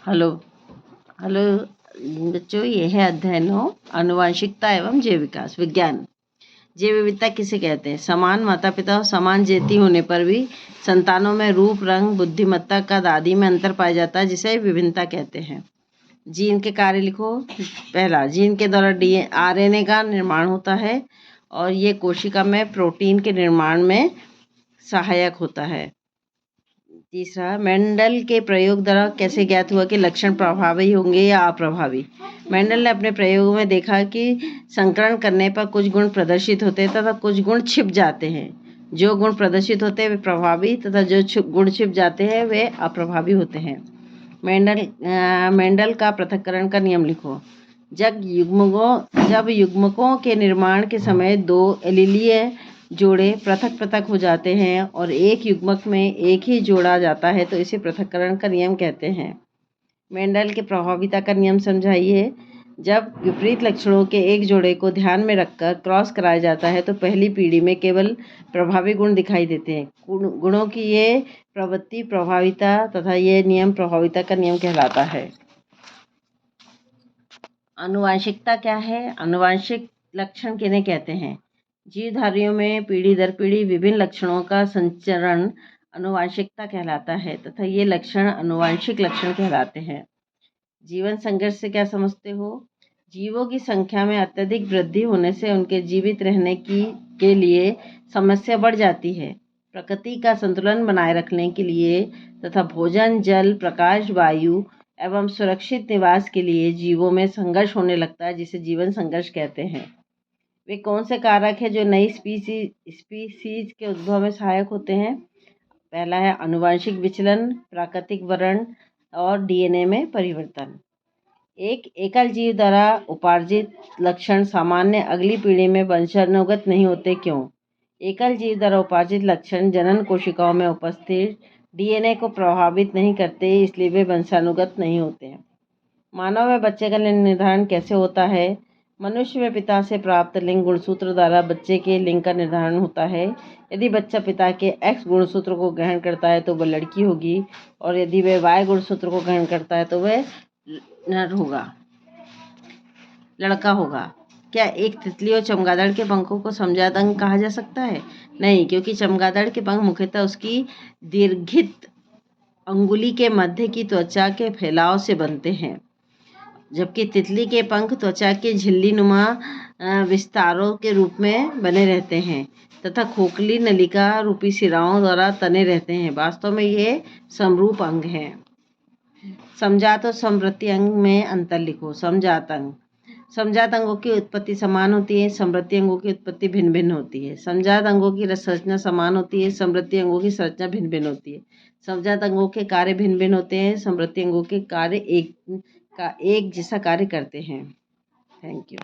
Hello hello बच्चों, ये है अध्याय 9 आनुवंशिकता एवं जैव विकास विज्ञान। जैव विविधता किसे कहते हैं? समान माता पिता और समान जाति होने पर भी संतानों में रूप, रंग, बुद्धिमत्ता का आदि में अंतर पाया जाता है, जिसे विभिन्नता कहते हैं। जीन के कार्य लिखो। पहला, जीन के द्वारा आरएनए का निर्माण होता है और ये कोशिका में प्रोटीन के निर्माण में सहायक होता है। तीसरा, मेंडल के प्रयोग द्वारा कैसे ज्ञात हुआ कि लक्षण प्रभावी होंगे या अप्रभावी? मेंडल ने अपने प्रयोग में देखा कि संकरण करने पर कुछ गुण प्रदर्शित होते हैं तथा कुछ गुण छिप जाते हैं। जो गुण प्रदर्शित होते हैं वे प्रभावी तथा जो गुण छिप जाते हैं वे अप्रभावी होते हैं। मेंडल का पृथक्करण का नियम लिखो। जब युग्मकों के निर्माण के समय दो एलीलीय जोड़े पृथक पृथक हो जाते हैं और एक युग्मक में एक ही जोड़ा जाता है तो इसे पृथक्करण का नियम कहते हैं। मेंडल के प्रभाविता का नियम समझाइए। जब विपरीत लक्षणों के एक जोड़े को ध्यान में रखकर क्रॉस कराया जाता है तो पहली पीढ़ी में केवल प्रभावी गुण दिखाई देते हैं। गुणों की ये प्रवृत्ति प्रभाविता तथा ये नियम प्रभाविता का नियम कहलाता है। आनुवंशिकता क्या है? आनुवंशिक लक्षण किन्हें कहते हैं? जीवधारियों में पीढ़ी दर पीढ़ी विभिन्न लक्षणों का संचरण आनुवंशिकता कहलाता है तथा ये लक्षण आनुवंशिक लक्षण कहलाते हैं। जीवन संघर्ष से क्या समझते हो? जीवों की संख्या में अत्यधिक वृद्धि होने से उनके जीवित रहने के लिए समस्या बढ़ जाती है। प्रकृति का संतुलन बनाए रखने के लिए तथा भोजन, जल, प्रकाश, वायु एवं सुरक्षित निवास के लिए जीवों में संघर्ष होने लगता है, जिसे जीवन संघर्ष कहते हैं। वे कौन से कारक हैं जो नई स्पीसीज के उद्भव में सहायक होते हैं? पहला है आनुवंशिक विचलन, प्राकृतिक वर्ण और डीएनए में परिवर्तन। एक एकल जीव द्वारा उपार्जित लक्षण सामान्य अगली पीढ़ी में वंशानुगत नहीं होते। क्यों? एकल जीव द्वारा उपार्जित लक्षण जनन कोशिकाओं में उपस्थित डीएनए को प्रभावित नहीं करते, इसलिए वे वंशानुगत नहीं होते हैं। मानव में बच्चे का लिंग निर्धारण कैसे होता है? मनुष्य में पिता से प्राप्त लिंग गुणसूत्र द्वारा बच्चे के लिंग का निर्धारण होता है। यदि बच्चा पिता के एक्स गुणसूत्र को ग्रहण करता है तो वह लड़की होगी और यदि वह वाई गुणसूत्र को ग्रहण करता है तो वह लड़का होगा। क्या एक तितली और चमगादड़ के पंखों को समजात अंग कहा जा सकता है? नहीं, क्योंकि चमगादड़ के पंख मुख्यतः उसकी दीर्घित अंगुली के मध्य की त्वचा के फैलाव से बनते हैं, जबकि तितली के पंख त्वचा के झिल्ली नुमा विस्तारों के रूप में बने रहते हैं तथा खोखली नलिका रूपी सिराओं द्वारा तने रहते हैं। वास्तव में ये समरूप अंग हैं। समजात और समवृत्ति अंग में अंतर लिखो। समजात अंगों की उत्पत्ति समान होती है, समवृत्ति अंगों की उत्पत्ति भिन्न भिन्न होती है। समजात अंगों की संरचना समान होती है, समवृत्ति अंगों की संरचना भिन्न भिन्न होती है। समजात अंगों के कार्य भिन्न भिन्न होते हैं, समवृत्ति अंगों के कार्य एक जैसा कार्य करते हैं। Thank you.